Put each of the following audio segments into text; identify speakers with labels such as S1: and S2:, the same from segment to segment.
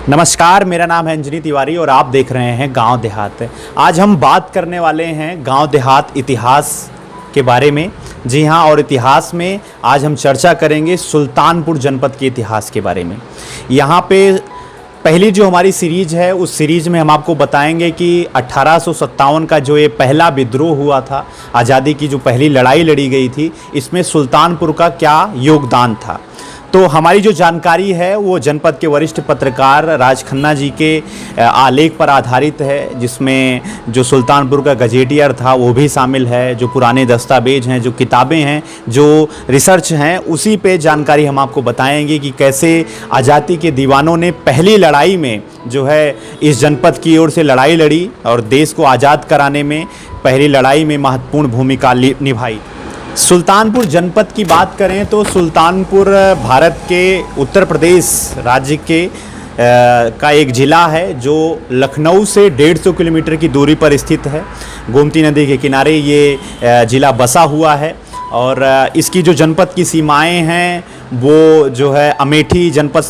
S1: नमस्कार, मेरा नाम है अंजनी तिवारी और आप देख रहे हैं गांव देहात। आज हम बात करने वाले हैं गांव देहात इतिहास के बारे में। जी हाँ, और इतिहास में आज हम चर्चा करेंगे सुल्तानपुर जनपद के इतिहास के बारे में। यहाँ पे पहली जो हमारी सीरीज है, उस सीरीज में हम आपको बताएंगे कि 1857 का जो ये पहला विद्रोह हुआ था, आज़ादी की जो पहली लड़ाई लड़ी गई थी, इसमें सुल्तानपुर का क्या योगदान था। तो हमारी जो जानकारी है वो जनपद के वरिष्ठ पत्रकार राज खन्ना जी के आलेख पर आधारित है, जिसमें जो सुल्तानपुर का गजेटियर था वो भी शामिल है, जो पुराने दस्तावेज हैं, जो किताबें हैं, जो रिसर्च हैं, उसी पे जानकारी हम आपको बताएंगे कि कैसे आज़ादी के दीवानों ने पहली लड़ाई में जो है इस जनपद की ओर से लड़ाई लड़ी और देश को आज़ाद कराने में पहली लड़ाई में महत्वपूर्ण भूमिका निभाई। सुल्तानपुर जनपद की बात करें तो सुल्तानपुर भारत के उत्तर प्रदेश राज्य के का एक ज़िला है जो लखनऊ से 150 किलोमीटर की दूरी पर स्थित है। गोमती नदी के किनारे ये ज़िला बसा हुआ है और इसकी जो जनपद की सीमाएं हैं वो जो है अमेठी जनपद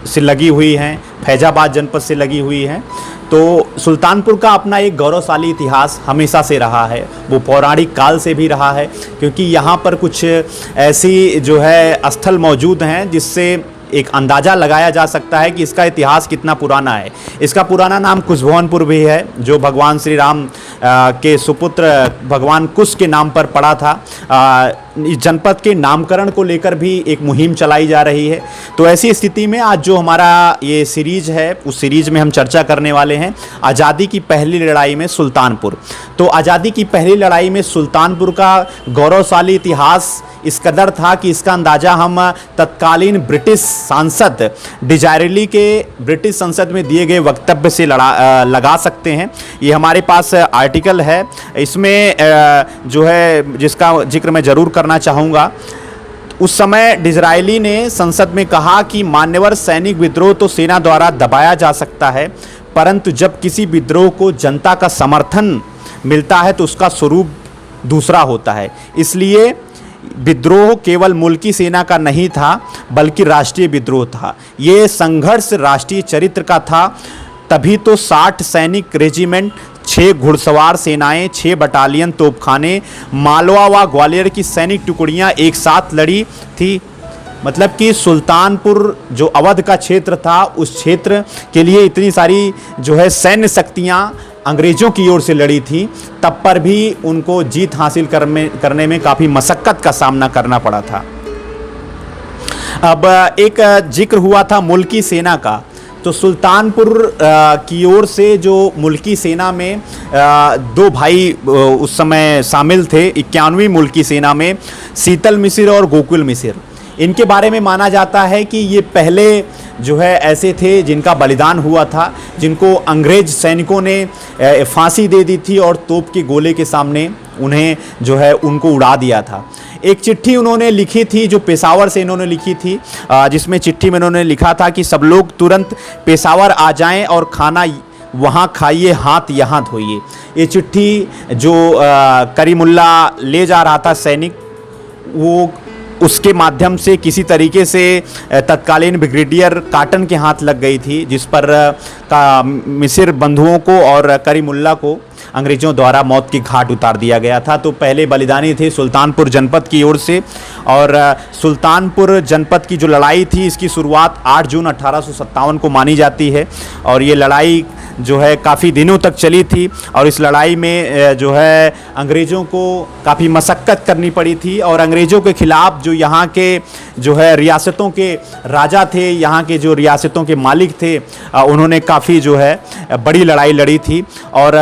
S1: से लगी हुई हैं, फैजाबाद जनपद से लगी हुई हैं। तो सुल्तानपुर का अपना एक गौरवशाली इतिहास हमेशा से रहा है, वो पौराणिक काल से भी रहा है, क्योंकि यहाँ पर कुछ ऐसी जो है स्थल मौजूद हैं जिससे एक अंदाज़ा लगाया जा सकता है कि इसका इतिहास कितना पुराना है। इसका पुराना नाम कुशभवनपुर भी है, जो भगवान श्री राम के सुपुत्र भगवान कुश के नाम पर पड़ा था। इस जनपद के नामकरण को लेकर भी एक मुहिम चलाई जा रही है। तो ऐसी स्थिति में आज जो हमारा ये सीरीज है, उस सीरीज में हम चर्चा करने वाले हैं आज़ादी की पहली लड़ाई में सुल्तानपुर। तो आज़ादी की पहली लड़ाई में सुल्तानपुर का गौरवशाली इतिहास इस कदर था कि इसका अंदाज़ा हम तत्कालीन ब्रिटिश सांसद डिजायरली के ब्रिटिश संसद में दिए गए वक्तव्य से लगा सकते हैं। ये हमारे पास आर्टिकल है, इसमें जो है जिसका जिक्र मैं ज़रूर करना चाहूँगा। उस समय डिज़रायली ने संसद में कहा कि मान्यवर सैनिक विद्रोह तो सेना द्वारा दबाया जा सकता है, परंतु जब किसी विद्रोह को जनता का समर्थन मिलता है तो उसका स्वरूप दूसरा होता है। इसलिए विद्रोह केवल मुल्की सेना का नहीं था बल्कि राष्ट्रीय विद्रोह था। ये संघर्ष राष्ट्रीय चरित्र का था। तभी तो 60 सैनिक रेजिमेंट, 6 घुड़सवार सेनाएं, 6 बटालियन तोपखाने, मालवा व ग्वालियर की सैनिक टुकड़ियां एक साथ लड़ी थी। मतलब कि सुल्तानपुर जो अवध का क्षेत्र था, उस क्षेत्र के लिए इतनी सारी जो है सैन्य शक्तियां अंग्रेज़ों की ओर से लड़ी थी, तब पर भी उनको जीत हासिल करने में काफ़ी मशक्क़त का सामना करना पड़ा था। अब एक जिक्र हुआ था मुल्की सेना का। तो सुल्तानपुर की ओर से जो मुल्की सेना में 2 भाई उस समय शामिल थे 91वीं मुल्की सेना में, शीतल मिसिर और गोकुल मिसिर। इनके बारे में माना जाता है कि ये पहले जो है ऐसे थे जिनका बलिदान हुआ था, जिनको अंग्रेज सैनिकों ने फांसी दे दी थी और तोप के गोले के सामने उन्हें जो है उनको उड़ा दिया था। एक चिट्ठी उन्होंने लिखी थी जो पेशावर से इन्होंने लिखी थी, जिसमें चिट्ठी में इन्होंने लिखा था कि सब लोग तुरंत पेशावर आ जाएं और खाना वहाँ खाइए, हाथ यहाँ धोइए। ये चिट्ठी जो करीमुल्ला ले जा रहा था सैनिक, वो उसके माध्यम से किसी तरीके से तत्कालीन ब्रिगेडियर काटन के हाथ लग गई थी, जिस पर मिसिर बंधुओं को और करीमुल्ला को अंग्रेज़ों द्वारा मौत की घाट उतार दिया गया था। तो पहले बलिदानी थे सुल्तानपुर जनपद की ओर से। और सुल्तानपुर जनपद की जो लड़ाई थी, इसकी शुरुआत 8 जून 1857 को मानी जाती है और ये लड़ाई जो है काफ़ी दिनों तक चली थी। और इस लड़ाई में जो है अंग्रेज़ों को काफ़ी मशक्क़त करनी पड़ी थी और अंग्रेज़ों के ख़िलाफ़ जो यहाँ के जो है रियासतों के राजा थे, यहाँ के जो रियासतों के मालिक थे, उन्होंने काफ़ी जो है बड़ी लड़ाई लड़ी थी। और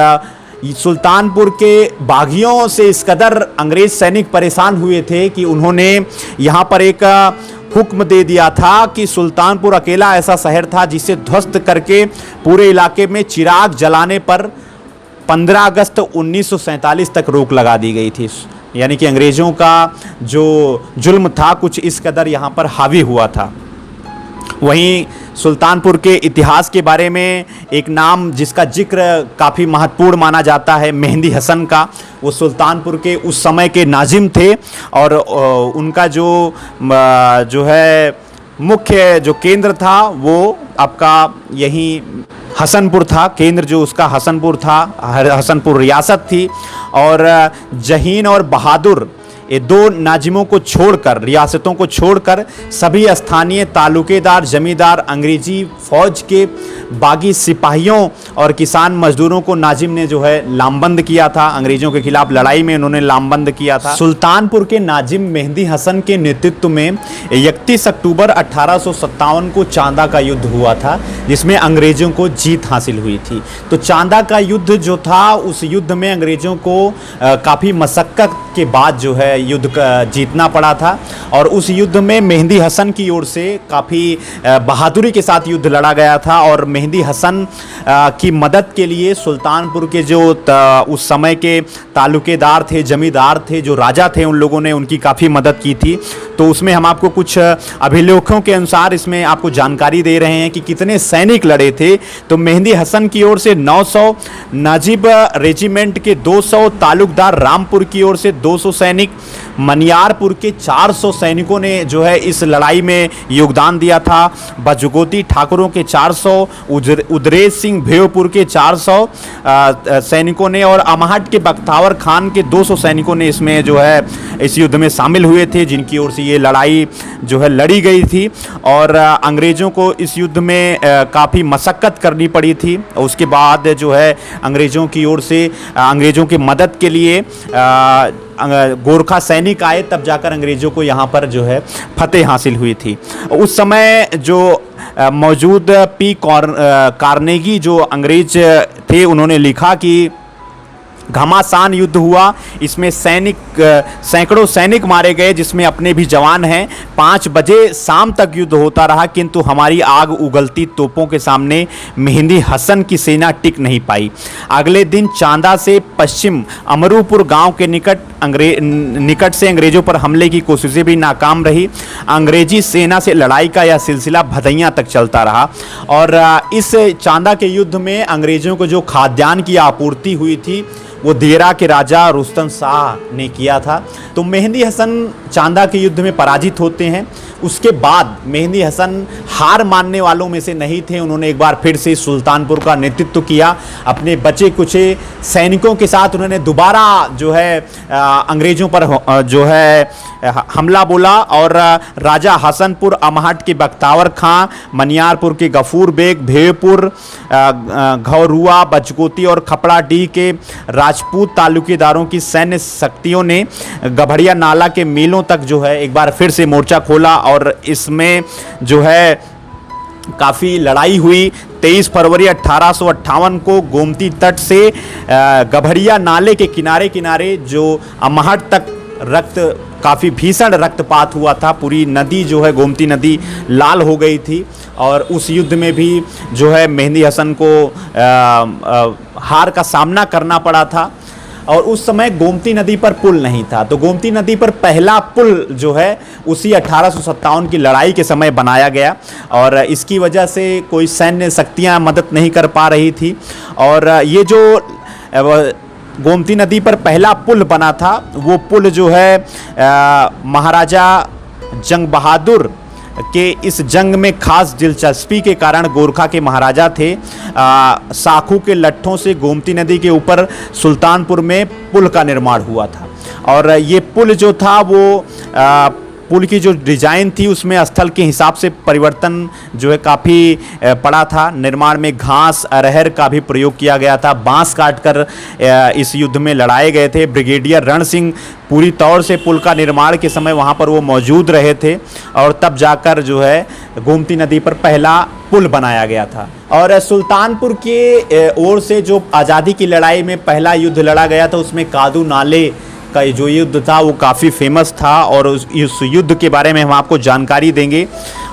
S1: सुल्तानपुर के बागियों से इस कदर अंग्रेज़ सैनिक परेशान हुए थे कि उन्होंने यहाँ पर एक हुक्म दे दिया था कि सुल्तानपुर अकेला ऐसा शहर था जिसे ध्वस्त करके पूरे इलाके में चिराग जलाने पर 15 अगस्त 1947 तक रोक लगा दी गई थी। यानी कि अंग्रेज़ों का जो जुल्म था कुछ इस कदर यहाँ पर हावी हुआ था। वहीं सुल्तानपुर के इतिहास के बारे में एक नाम जिसका जिक्र काफ़ी महत्वपूर्ण माना जाता है, मेहंदी हसन का। वो सुल्तानपुर के उस समय के नाजिम थे और उनका जो है मुख्य जो केंद्र था वो आपका यहीं हसनपुर था। केंद्र जो उसका हसनपुर था, हसनपुर रियासत थी। और जहीन और बहादुर ये दो नाजिमों को छोड़कर, रियासतों को छोड़कर सभी स्थानीय तालुकेदार, जमींदार, अंग्रेजी फौज के बागी सिपाहियों और किसान मजदूरों को नाजिम ने जो है लामबंद किया था। अंग्रेजों के खिलाफ लड़ाई में उन्होंने लामबंद किया था। सुल्तानपुर के नाजिम मेहंदी हसन के नेतृत्व में 31 अक्टूबर 1857 को चांदा का युद्ध हुआ था, जिसमें अंग्रेजों को जीत हासिल हुई थी। तो चांदा का युद्ध जो था, उस युद्ध में अंग्रेजों को काफ़ी मशक्कत के बाद जो है युद्ध जीतना पड़ा था। और उस युद्ध में मेहंदी हसन की ओर से काफ़ी बहादुरी के साथ युद्ध लड़ा गया था। और मेहंदी हसन की मदद के लिए सुल्तानपुर के जो उस समय के तालुकेदार थे, जमींदार थे, जो राजा थे, उन लोगों ने उनकी काफ़ी मदद की थी। तो उसमें हम आपको कुछ अभिलेखों के अनुसार इसमें आपको जानकारी दे रहे हैं कि कितने सैनिक लड़े थे। तो मेहंदी हसन की ओर से 900, नाजिब रेजिमेंट के 200, तालुकदार रामपुर की ओर से 200 सैनिक, मनियारपुर के 400 सैनिकों ने जो है इस लड़ाई में योगदान दिया था। बजगोती ठाकुरों के 400, उदरेज सिंह भेवपुर के 400 सैनिकों ने, और अमहट के बख्तावर खान के 200 सैनिकों ने इसमें जो है इस युद्ध में शामिल हुए थे, जिनकी ओर से ये लड़ाई जो है लड़ी गई थी। और अंग्रेज़ों को इस युद्ध में काफ़ी मशक्क़त करनी पड़ी थी। उसके बाद जो है अंग्रेज़ों की ओर से अंग्रेज़ों की मदद के लिए गोरखा सैनिक आए, तब जाकर अंग्रेज़ों को यहाँ पर जो है फतेह हासिल हुई थी। उस समय जो मौजूद पी कार्नेगी जो अंग्रेज थे, उन्होंने लिखा कि घमासान युद्ध हुआ, इसमें सैकड़ों सैनिक मारे गए, जिसमें अपने भी जवान हैं। 5 बजे शाम तक युद्ध होता रहा, किंतु हमारी आग उगलती तोपों के सामने मेहंदी हसन की सेना टिक नहीं पाई। अगले दिन चांदा से पश्चिम अमरूपुर गांव के निकट से अंग्रेजों पर हमले की कोशिशें भी नाकाम रही। अंग्रेजी सेना से लड़ाई का यह सिलसिला भदैया तक चलता रहा। और इस चांदा के युद्ध में अंग्रेजों को जो खाद्यान्न की आपूर्ति हुई थी, वो देरा के राजा रुस्तम शाह ने किया था। तो मेहंदी हसन चांदा के युद्ध में पराजित होते हैं। उसके बाद मेहंदी हसन हार मानने वालों में से नहीं थे। उन्होंने एक बार फिर से सुल्तानपुर का नेतृत्व किया। अपने बचे कुचे सैनिकों के साथ उन्होंने दोबारा जो है अंग्रेज़ों पर जो है हमला बोला। और राजा हसनपुर, अमहट के बख्तावर खां, मनियारपुर के गफूर बेग, भेवपुर, घौरुआ, बचगोती और खपड़ाडीह के राजपूत तालुकेदारों की सैन्य शक्तियों ने गभड़िया नाला के मीलों तक जो है एक बार फिर से मोर्चा खोला। और इसमें जो है काफ़ी लड़ाई हुई। 23 फरवरी 1858 को गोमती तट से गभड़िया नाले के किनारे किनारे जो अमहट तक काफ़ी भीषण रक्तपात हुआ था। पूरी नदी जो है गोमती नदी लाल हो गई थी। और उस युद्ध में भी जो है मेहंदी हसन को हार का सामना करना पड़ा था। और उस समय गोमती नदी पर पुल नहीं था। तो गोमती नदी पर पहला पुल जो है उसी 1857 की लड़ाई के समय बनाया गया। और इसकी वजह से कोई सैन्य शक्तियां मदद नहीं कर पा रही थी। और ये जो गोमती नदी पर पहला पुल बना था, वो पुल जो है महाराजा जंग बहादुर के इस जंग में खास दिलचस्पी के कारण, गोरखा के महाराजा थे, साखू के लट्ठों से गोमती नदी के ऊपर सुल्तानपुर में पुल का निर्माण हुआ था। और ये पुल जो था वो पुल की जो डिज़ाइन थी उसमें स्थल के हिसाब से परिवर्तन जो है काफ़ी पड़ा था। निर्माण में घास, अरहर का भी प्रयोग किया गया था। बांस काटकर इस युद्ध में लड़ाए गए थे। ब्रिगेडियर रण सिंह पूरी तौर से पुल का निर्माण के समय वहाँ पर वो मौजूद रहे थे। और तब जाकर जो है गोमती नदी पर पहला पुल बनाया गया था। और सुल्तानपुर के ओर से जो आज़ादी की लड़ाई में पहला युद्ध लड़ा गया था, उसमें कादू नाले का जो युद्ध था वो काफ़ी फेमस था। और इस युद्ध के बारे में हम आपको जानकारी देंगे।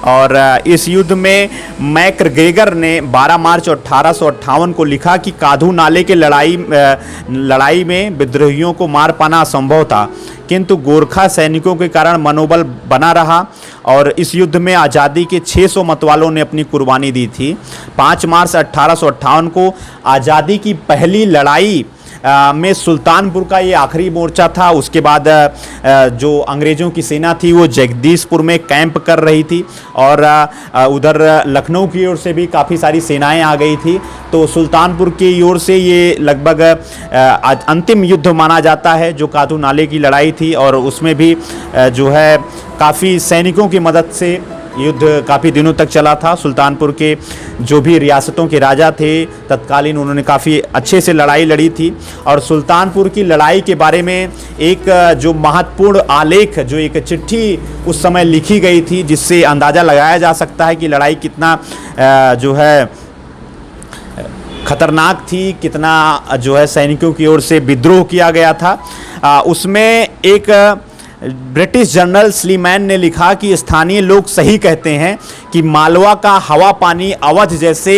S1: और इस युद्ध में मैकग्रेगर ने 12 मार्च 1858 को लिखा कि कादू नाले के लड़ाई में विद्रोहियों को मार पाना असंभव था, किंतु गोरखा सैनिकों के कारण मनोबल बना रहा। और इस युद्ध में आज़ादी के 600 मतवालों ने अपनी कुर्बानी दी थी। 5 मार्च 1858 को आज़ादी की पहली लड़ाई में सुल्तानपुर का ये आखिरी मोर्चा था। उसके बाद जो अंग्रेज़ों की सेना थी वो जगदीशपुर में कैंप कर रही थी और उधर लखनऊ की ओर से भी काफ़ी सारी सेनाएं आ गई थी। तो सुल्तानपुर की ओर से ये लगभग अंतिम युद्ध माना जाता है जो कातू नाले की लड़ाई थी, और उसमें भी जो है काफ़ी सैनिकों की मदद से युद्ध काफ़ी दिनों तक चला था। सुल्तानपुर के जो भी रियासतों के राजा थे तत्कालीन, उन्होंने काफ़ी अच्छे से लड़ाई लड़ी थी। और सुल्तानपुर की लड़ाई के बारे में एक जो महत्वपूर्ण आलेख, जो एक चिट्ठी उस समय लिखी गई थी, जिससे अंदाज़ा लगाया जा सकता है कि लड़ाई कितना जो है खतरनाक थी, कितना जो है सैनिकों की ओर से विद्रोह किया गया था। उसमें एक ब्रिटिश जनरल स्लीमैन ने लिखा कि स्थानीय लोग सही कहते हैं कि मालवा का हवा पानी अवध जैसे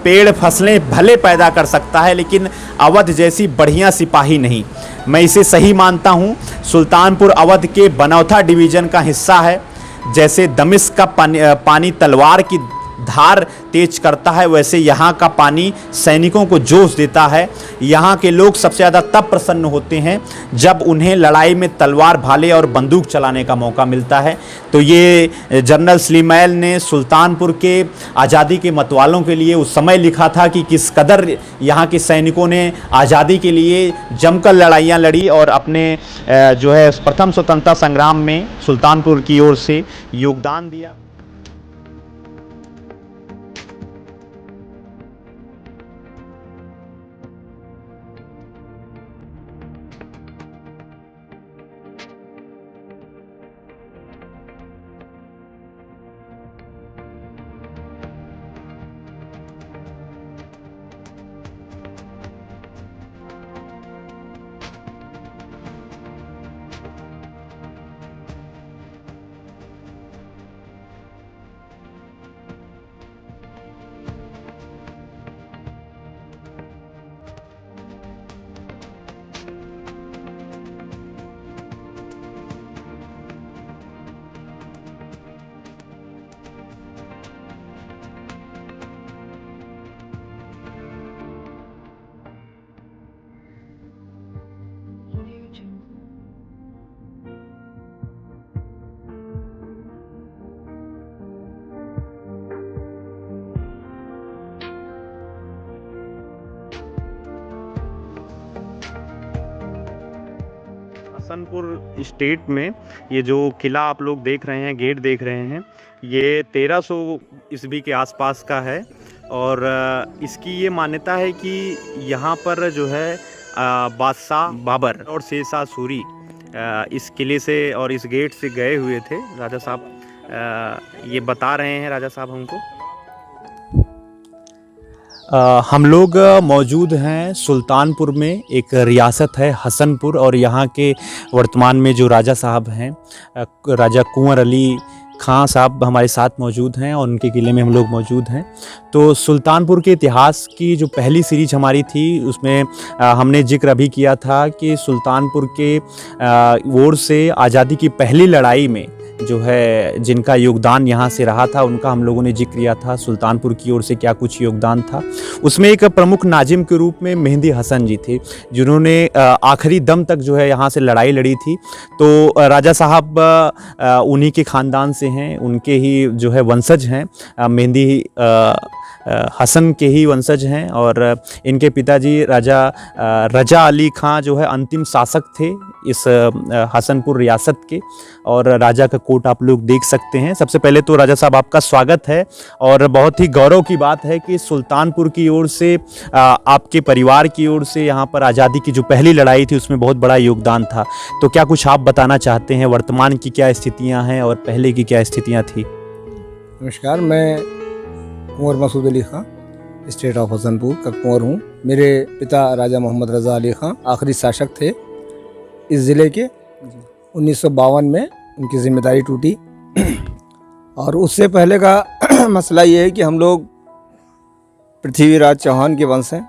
S1: पेड़ फसलें भले पैदा कर सकता है, लेकिन अवध जैसी बढ़िया सिपाही नहीं। मैं इसे सही मानता हूँ। सुल्तानपुर अवध के बनौथा डिवीज़न का हिस्सा है। जैसे दमिश्क का पानी तलवार की धार तेज करता है, वैसे यहाँ का पानी सैनिकों को जोश देता है। यहाँ के लोग सबसे ज़्यादा तब प्रसन्न होते हैं जब उन्हें लड़ाई में तलवार भाले और बंदूक चलाने का मौका मिलता है। तो ये जनरल स्लीमैन ने सुल्तानपुर के आज़ादी के मतवालों के लिए उस समय लिखा था कि किस कदर यहाँ के सैनिकों ने आज़ादी के लिए जमकर लड़ाइयाँ लड़ी और अपने जो है प्रथम स्वतंत्रता संग्राम में सुल्तानपुर की ओर से योगदान दिया। हसनपुर स्टेट में ये जो किला आप लोग देख रहे हैं, गेट देख रहे हैं, ये 1300 ईस्वी के आसपास का है। और इसकी ये मान्यता है कि यहाँ पर जो है बादशाह बाबर और शेरशाह सूरी इस किले से और इस गेट से गए हुए थे। राजा साहब ये बता रहे हैं, राजा साहब हमको। हम लोग मौजूद हैं सुल्तानपुर में। एक रियासत है हसनपुर, और यहाँ के वर्तमान में जो राजा साहब हैं, राजा कुंवर अली खां साहब हमारे साथ मौजूद हैं और उनके किले में हम लोग मौजूद हैं। तो सुल्तानपुर के इतिहास की जो पहली सीरीज हमारी थी उसमें हमने जिक्र अभी किया था कि सुल्तानपुर के ओर से आज़ादी की पहली लड़ाई में जो है जिनका योगदान यहाँ से रहा था उनका हम लोगों ने जिक्र किया था। सुल्तानपुर की ओर से क्या कुछ योगदान था, उसमें एक प्रमुख नाजिम के रूप में मेहंदी हसन जी थे, जिन्होंने आखिरी दम तक जो है यहाँ से लड़ाई लड़ी थी। तो राजा साहब उन्हीं के ख़ानदान से हैं, उनके ही जो है वंशज हैं, मेहंदी हसन के ही वंशज हैं। और इनके पिताजी राजा रजा अली खां जो है अंतिम शासक थे इस हसनपुर रियासत के। और राजा का कोट आप लोग देख सकते हैं। सबसे पहले तो राजा साहब आपका स्वागत है, और बहुत ही गौरव की बात है कि सुल्तानपुर की ओर से आपके परिवार की ओर से यहाँ पर आज़ादी की जो पहली लड़ाई थी उसमें बहुत बड़ा योगदान था। तो क्या कुछ आप बताना चाहते हैं, वर्तमान की क्या स्थितियाँ हैं और पहले की क्या स्थितियाँ थी?
S2: नमस्कार, मैं कुंवर मसूद अली खां स्टेट ऑफ हसनपुर का कुंवर हूँ। मेरे पिता राजा मोहम्मद रज़ा अली खां आखिरी शासक थे इस ज़िले के। 1952 में उनकी जिम्मेदारी टूटी। और उससे पहले का मसला ये है कि हम लोग पृथ्वीराज चौहान के वंश हैं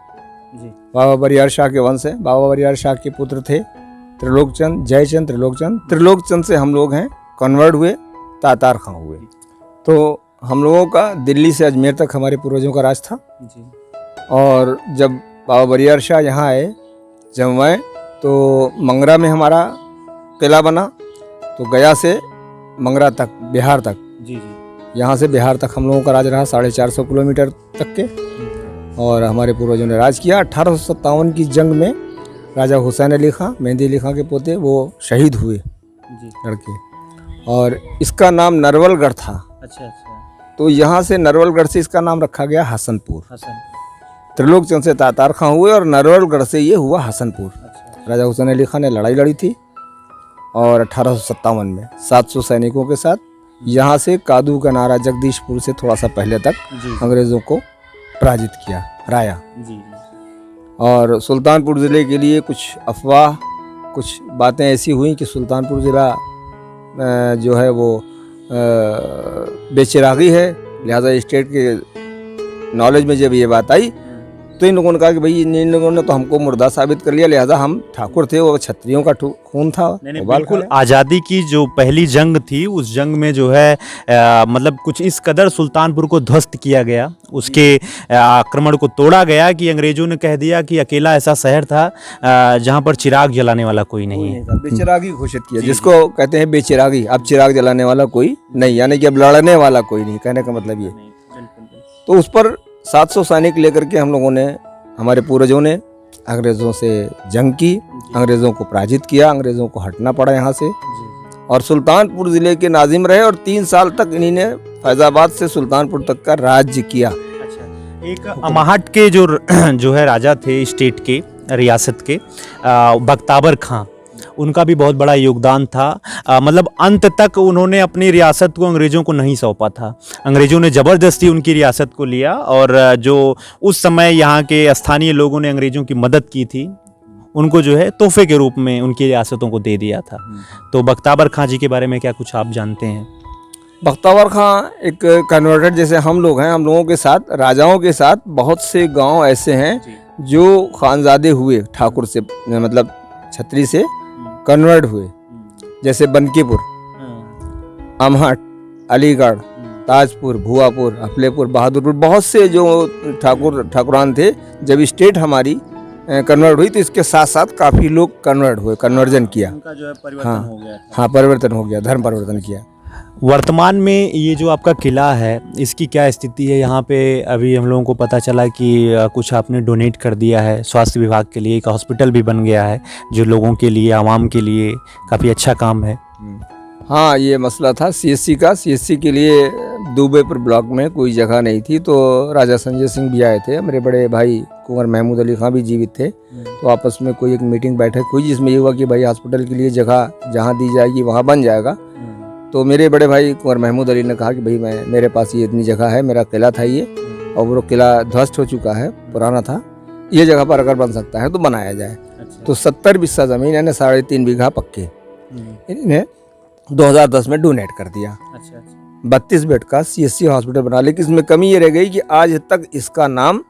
S2: जी। बाबा बरियार शाह के वंश हैं। बाबा बरियार शाह के पुत्र थे त्रिलोकचंद, जयचंद त्रिलोकचंद। त्रिलोकचंद से हम लोग हैं कन्वर्ट हुए, तातार खां हुए। तो हम लोगों का दिल्ली से अजमेर तक हमारे पूर्वजों का राज था जी। और जब बाबा बरियार शाह यहाँ आए जब मैं तो मंगरा में हमारा किला बना, तो गया से मंगरा तक, बिहार तक,
S1: जी जी।
S2: यहाँ से बिहार तक हम लोगों का राज रहा 450 किलोमीटर तक के। और हमारे पूर्वजों ने राज किया। 1857 की जंग में राजा हुसैन अली खां, मेहंदी अली खां के पोते, वो शहीद हुए
S1: जी।
S2: लड़के। और इसका नाम नरवलगढ़ था।
S1: अच्छा अच्छा।
S2: तो यहाँ से नरवलगढ़ से इसका नाम रखा गया हसनपुर।
S1: हसन।
S2: त्रिलोकचंद से तातार खां हुए और नरवलगढ़ से ये हुआ हसनपुर।
S1: अच्छा।
S2: राजा हुसैन अली खां ने लड़ाई लड़ी थी और 1857 में 700 सैनिकों के साथ यहाँ से कादू का नारा जगदीशपुर से थोड़ा सा पहले तक
S1: जी
S2: अंग्रेज़ों को पराजित किया, राया।
S1: जी।
S2: और सुल्तानपुर ज़िले के लिए कुछ अफवाह, कुछ बातें ऐसी हुई कि सुल्तानपुर ज़िला जो है वो बेचिरागी है, लिहाजा स्टेट के नॉलेज में जब ये बात आई तो इन लोगों ने कहा कि भाई इन लोगों ने तो हमको मुर्दा साबित कर लिया, लिहाजा हम ठाकुर थे, वो क्षत्रियों का खून था।
S1: नहीं, बिल्कुल। आज़ादी की जो पहली जंग थी, उस जंग में जो है मतलब कुछ इस कदर सुल्तानपुर को ध्वस्त किया गया, उसके आक्रमण को तोड़ा गया कि अंग्रेजों ने कह दिया कि अकेला ऐसा शहर था जहाँ पर चिराग जलाने वाला कोई नहीं है।
S2: बेचिरागी घोषित किया, जिसको कहते हैं बेचिरागी। अब चिराग जलाने वाला कोई नहीं, यानी कि अब लड़ने वाला कोई नहीं, कहने का मतलब ये। तो उस पर 700 सैनिक लेकर के हम लोगों ने, हमारे पूर्वजों ने अंग्रेज़ों से जंग की, अंग्रेज़ों को पराजित किया, अंग्रेज़ों को हटना पड़ा यहाँ से। और सुल्तानपुर ज़िले के नाजिम रहे और 3 साल तक इन्हीं ने फैज़ाबाद से सुल्तानपुर तक का राज्य किया।
S1: अच्छा। एक अमाहट के जो है राजा थे स्टेट के, रियासत के, बख्ताबर खां, उनका भी बहुत बड़ा योगदान था। मतलब अंत तक उन्होंने अपनी रियासत को अंग्रेज़ों को नहीं सौंपा था। अंग्रेज़ों ने ज़बरदस्ती उनकी रियासत को लिया और जो उस समय यहाँ के स्थानीय लोगों ने अंग्रेज़ों की मदद की थी, उनको जो है तोहफे के रूप में उनकी रियासतों को दे दिया था। तो बख्ताबर खां जी के बारे में क्या कुछ आप जानते हैं?
S2: बख्तावर खां एक कन्वर्टेड, जैसे हम लोग हैं, हम लोगों के साथ, राजाओं के साथ बहुत से गांव ऐसे हैं जो खानजादे हुए ठाकुर से, मतलब छत्री से कन्वर्ट हुए, जैसे बनकीपुर, अमहट, अलीगढ़, ताजपुर, भुआपुर, अफलेपुर, बहादुरपुर, बहुत से जो ठाकुरान थे। जब स्टेट हमारी कन्वर्ट हुई तो इसके साथ साथ काफ़ी लोग कन्वर्ट हुए, कन्वर्जन किया।
S1: उनका जो है परिवर्तन हो गया।
S2: हाँ, परिवर्तन हो गया, धर्म परिवर्तन किया।
S1: वर्तमान में ये जो आपका किला है, इसकी क्या स्थिति है? यहाँ पे अभी हम लोगों को पता चला कि कुछ आपने डोनेट कर दिया है स्वास्थ्य विभाग के लिए, एक हॉस्पिटल भी बन गया है जो लोगों के लिए, आवाम के लिए काफ़ी अच्छा काम है।
S2: हाँ, ये मसला था CSC का। CSC के लिए दुबेपुर ब्लॉक में कोई जगह नहीं थी, तो राजा संजय सिंह भी आए थे, मेरे बड़े भाई कुंवर महमूद अली खां भी जीवित थे। तो आपस में कोई एक मीटिंग बैठक हुई जिसमें ये हुआ कि भाई हॉस्पिटल के लिए जगह जहाँ दी जाएगी वहाँ बन जाएगा। तो मेरे बड़े भाई कुंवर महमूद अली ने कहा कि भाई मेरे पास ये इतनी जगह है, मेरा किला था ये, और वो किला ध्वस्त हो चुका है, पुराना था, ये जगह पर अगर बन सकता है तो बनाया जाए। तो 70 बिस्सा ज़मीन, यानी 3.5 बीघा पक्के, इन्हें 2010 में डोनेट कर दिया। 32 बेड का CSC हॉस्पिटल बना। लेकिन इसमें कमी ये रह गई कि आज तक इसका नाम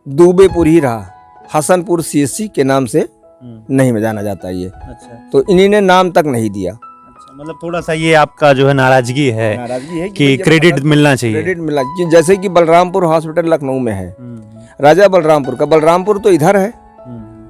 S2: दुबेपुर ही रहा, हसनपुर CSC के नाम से नहीं जाना जाता ये। तो इन्हीं ने नाम तक नहीं दिया।
S1: मतलब थोड़ा सा ये आपका जो है नाराजगी है कि क्रेडिट मिलना चाहिए।
S2: क्रेडिट मिलना, जैसे कि बलरामपुर हॉस्पिटल लखनऊ में है, राजा बलरामपुर का, बलरामपुर तो इधर है,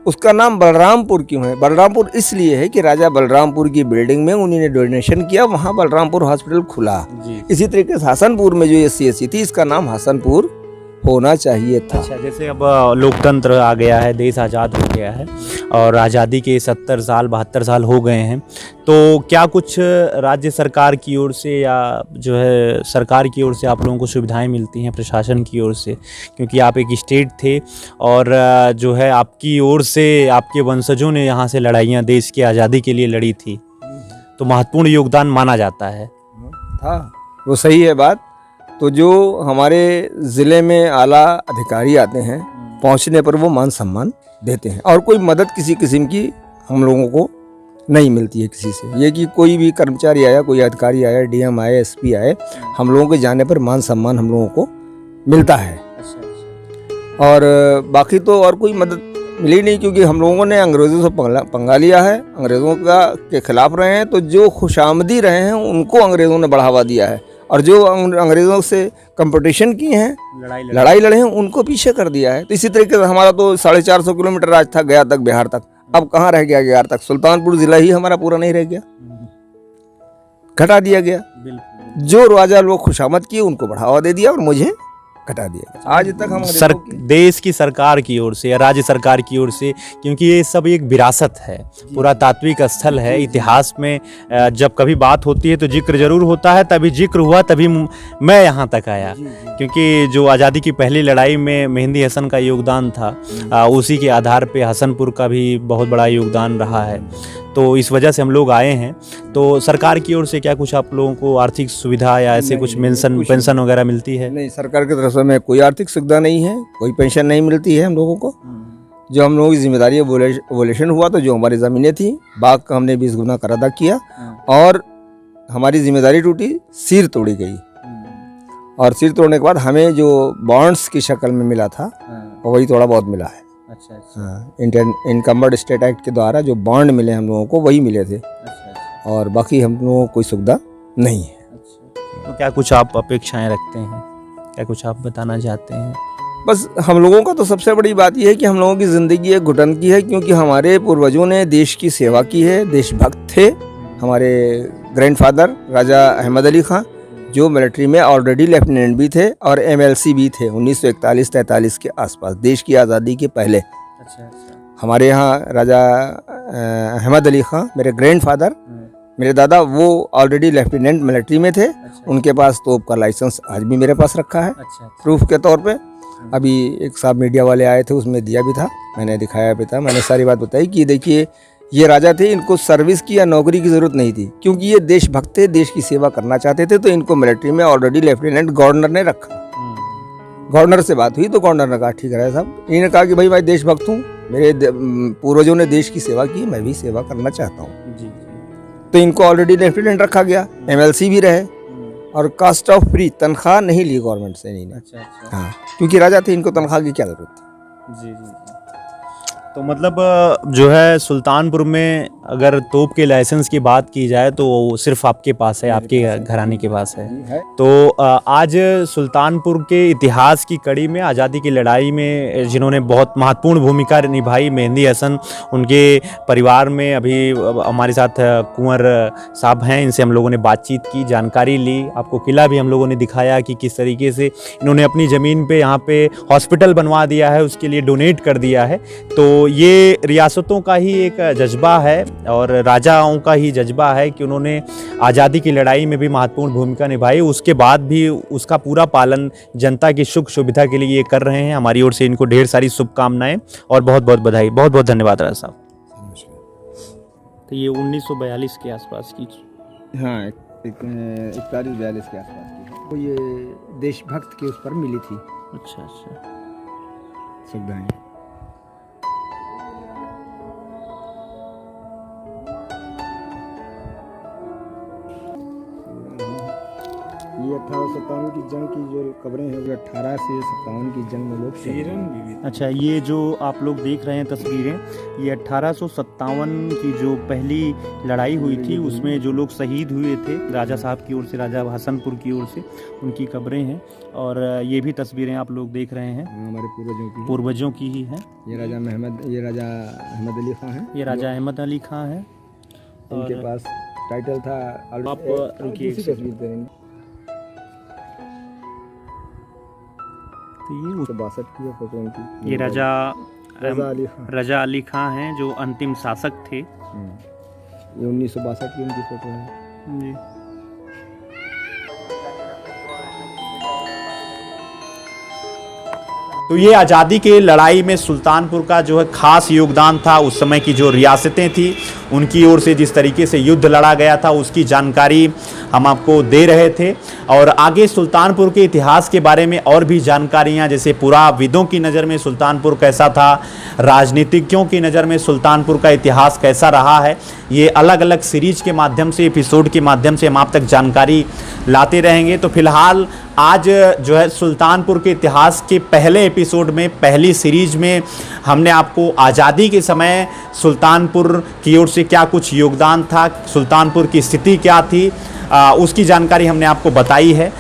S2: उसका नाम बलरामपुर क्यों है? बलरामपुर इसलिए है कि राजा बलरामपुर की बिल्डिंग में उन्होंने डोनेशन किया, वहाँ बलरामपुर हॉस्पिटल खुला। इसी तरीके से हसनपुर में जो ये CSC थी, इसका नाम हसनपुर होना चाहिए था।
S1: अच्छा, जैसे अब लोकतंत्र आ गया है, देश आज़ाद हो गया है और आज़ादी के 70 साल 72 साल हो गए हैं, तो क्या कुछ राज्य सरकार की ओर से या जो है सरकार की ओर से आप लोगों को सुविधाएं मिलती हैं, प्रशासन की ओर से? क्योंकि आप एक स्टेट थे और जो है आपकी ओर से आपके वंशजों ने यहाँ से लड़ाइयाँ देश की आज़ादी के लिए लड़ी थी, तो महत्वपूर्ण योगदान माना जाता है।
S2: था, वो सही है बात। तो जो हमारे ज़िले में आला अधिकारी आते हैं, पहुंचने पर वो मान सम्मान देते हैं और कोई मदद किसी किस्म की हम लोगों को नहीं मिलती है किसी से। ये कि कोई भी कर्मचारी आया, कोई अधिकारी आया, DM आए, SP आए, हम लोगों के जाने पर मान सम्मान हम लोगों को मिलता है। और बाकी तो और कोई मदद मिली नहीं, क्योंकि हम लोगों ने अंग्रेज़ों से पंगा लिया है, अंग्रेज़ों के खिलाफ रहे हैं, तो जो खुशामदी रहे हैं उनको अंग्रेज़ों ने बढ़ावा दिया है और जो अंग्रेज़ों से कंपटीशन किए हैं, लड़ाई लड़े हैं, उनको पीछे कर दिया है। तो इसी तरीके से हमारा तो 450 किलोमीटर राज था गया तक, बिहार तक। अब कहाँ रह गया बिहार तक? सुल्तानपुर जिला ही हमारा पूरा नहीं रह गया, घटा दिया गया। जो राजा लोग खुशामद किए उनको बढ़ावा दे दिया और मुझे घटा दिया। आज तक हम
S1: देश की सरकार की ओर से या राज्य सरकार की ओर से, क्योंकि ये सब एक विरासत है, पुरातात्विक स्थल है। इतिहास में जब कभी बात होती है तो जिक्र जरूर होता है, तभी जिक्र हुआ तभी मैं यहाँ तक आया, क्योंकि जो आज़ादी की पहली लड़ाई में मेहंदी हसन का योगदान था, उसी के आधार पे हसनपुर का भी बहुत बड़ा योगदान रहा है। तो इस वजह से हम लोग आए हैं। तो सरकार की ओर से क्या कुछ आप लोगों को आर्थिक सुविधा या ऐसे कुछ पेंशन वगैरह मिलती है?
S2: नहीं, सरकार की तरफ से हमें कोई आर्थिक सुविधा नहीं है, कोई पेंशन नहीं मिलती है हम लोगों को। जो हम लोगों की जिम्मेदारी है, वोलेशन हुआ तो जो हमारी ज़मीनें थी, बाग का हमने 20 गुना कर अदा किया और हमारी जिम्मेदारी टूटी, सिर तोड़ी गई। और सिर तोड़ने के बाद हमें जो बॉन्ड्स की शक्ल में मिला था वही थोड़ा बहुत मिला है।
S1: अच्छा।
S2: हाँ, इंडियन इनकम्बर्ड स्टेट एक्ट के द्वारा जो बॉन्ड मिले हम लोगों को वही मिले थे। और बाकी हम लोगों को कोई सुविधा नहीं है।
S1: तो क्या कुछ आप अपेक्षाएं रखते हैं, क्या कुछ आप बताना चाहते हैं?
S2: बस हम लोगों का तो सबसे बड़ी बात यह है कि हम लोगों की ज़िंदगी एक घुटन की है, क्योंकि हमारे पूर्वजों ने देश की सेवा की है, देशभक्त थे। हमारे ग्रैंडफादर राजा अहमद अली खां जो मिलिट्री में ऑलरेडी लेफ्टिनेंट भी थे और MLC भी थे 1941-43 के आसपास, देश की आज़ादी के पहले।
S1: अच्छा।
S2: हमारे यहाँ राजा अहमद अली खां, मेरे ग्रैंडफादर, मेरे दादा, वो ऑलरेडी लेफ्टिनेंट मिलिट्री में थे। उनके पास तोप का लाइसेंस आज भी मेरे पास रखा है प्रूफ के तौर पे। अभी एक साहब मीडिया वाले आए थे, उसमें दिया भी था, मैंने दिखाया भी था। मैंने सारी बात बताई कि देखिए ये राजा थे, इनको सर्विस की या नौकरी की ज़रूरत नहीं थी, क्योंकि ये देशभक्त थे, देश की सेवा करना चाहते थे। तो इनको मिलिट्री में ऑलरेडी लेफ्टिनेंट गवर्नर ने रखा। गवर्नर से बात हुई तो गवर्नर ने कहा ठीक है साहब। इन्होंने कहा कि भाई मैं देशभक्त हूँ, मेरे पूर्वजों ने देश की सेवा की, मैं भी सेवा करना चाहता हूँ। तो इनको ऑलरेडी लेफ्टिनेंट रखा गया, MLC भी रहे और कास्ट ऑफ फ्री, तनख्वाह नहीं ली गवर्नमेंट से इन्होंने। हाँ, क्योंकि राजा थे, इनको तनख्वाह की क्या जरूरत थी।
S1: जी। तो मतलब जो है सुल्तानपुर में अगर तोप के लाइसेंस की बात की जाए तो वो सिर्फ आपके पास है, आपके घराने के पास है। तो आज सुल्तानपुर के इतिहास की कड़ी में, आज़ादी की लड़ाई में जिन्होंने बहुत महत्वपूर्ण भूमिका निभाई, मेहंदी हसन, उनके परिवार में अभी हमारे साथ कुंवर साहब हैं, इनसे हम लोगों ने बातचीत की, जानकारी ली। आपको किला भी हम लोगों ने दिखाया कि किस तरीके से इन्होंने अपनी ज़मीन पे यहाँ पे हॉस्पिटल बनवा दिया है, उसके लिए डोनेट कर दिया है। तो ये रियासतों का ही एक जज्बा है और राजाओं का ही जज्बा है कि उन्होंने आज़ादी की लड़ाई में भी महत्वपूर्ण भूमिका निभाई, उसके बाद भी उसका पूरा पालन जनता की सुख सुविधा के लिए ये कर रहे हैं। हमारी ओर से इनको ढेर सारी शुभकामनाएं और बहुत बहुत बधाई, बहुत बहुत धन्यवाद राजा साहब। तो ये 1942 के आसपास की,
S2: हाँ 41-42 के आसपास की, तो ये देशभक्त के उस पर मिली थी।
S1: अच्छा
S2: सुविधाएं। ये 1857 की जंग की जो कब्रें हैं, वो 18 से 57 की जंग में लोग शहीद।
S1: अच्छा, ये जो आप लोग देख रहे हैं तस्वीरें, ये 1857 की जो पहली लड़ाई हुई थी उसमें जो लोग शहीद हुए थे राजा साहब की ओर से, राजा हसनपुर की ओर से, उनकी कब्रें हैं। और ये भी तस्वीरें आप लोग देख रहे हैं,
S2: हमारे
S1: पूर्वजों की ही हैं।
S2: ये राजा अहमद अली खां हैं,
S1: ये राजा अहमद अली खां हैं।
S2: इनके पास टाइटल था।
S1: आप रुकिए,
S2: तस्वीर देंगे।
S1: तो ये
S2: 62 की फोटो उनकी।
S1: ये रजा अली खां हैं जो अंतिम शासक थे।
S2: ये 1962 की उनकी फोटो है
S1: जी। तो ये आज़ादी के लड़ाई में सुल्तानपुर का जो है खास योगदान था। उस समय की जो रियासतें थी उनकी ओर से जिस तरीके से युद्ध लड़ा गया था उसकी जानकारी हम आपको दे रहे थे। और आगे सुल्तानपुर के इतिहास के बारे में और भी जानकारियां, जैसे पुराविदों की नज़र में सुल्तानपुर कैसा था, राजनीतिज्ञों की नज़र में सुल्तानपुर का इतिहास कैसा रहा है, ये अलग अलग सीरीज के माध्यम से, एपिसोड के माध्यम से हम आप तक जानकारी लाते रहेंगे। तो फिलहाल आज जो है सुल्तानपुर के इतिहास के पहले एपिसोड में, पहली सीरीज में हमने आपको आज़ादी के समय सुल्तानपुर की ओर से क्या कुछ योगदान था, सुल्तानपुर की स्थिति क्या थी, उसकी जानकारी हमने आपको बताई है।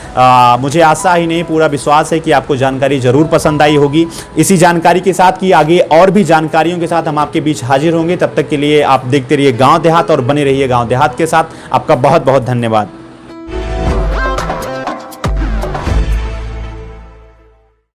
S1: मुझे आशा ही नहीं पूरा विश्वास है कि आपको जानकारी ज़रूर पसंद आई होगी। इसी जानकारी के साथ कि आगे और भी जानकारियों के साथ हम आपके बीच हाजिर होंगे। तब तक के लिए आप देखते रहिए गांव देहात और बने रहिए गांव देहात के साथ। आपका बहुत बहुत धन्यवाद।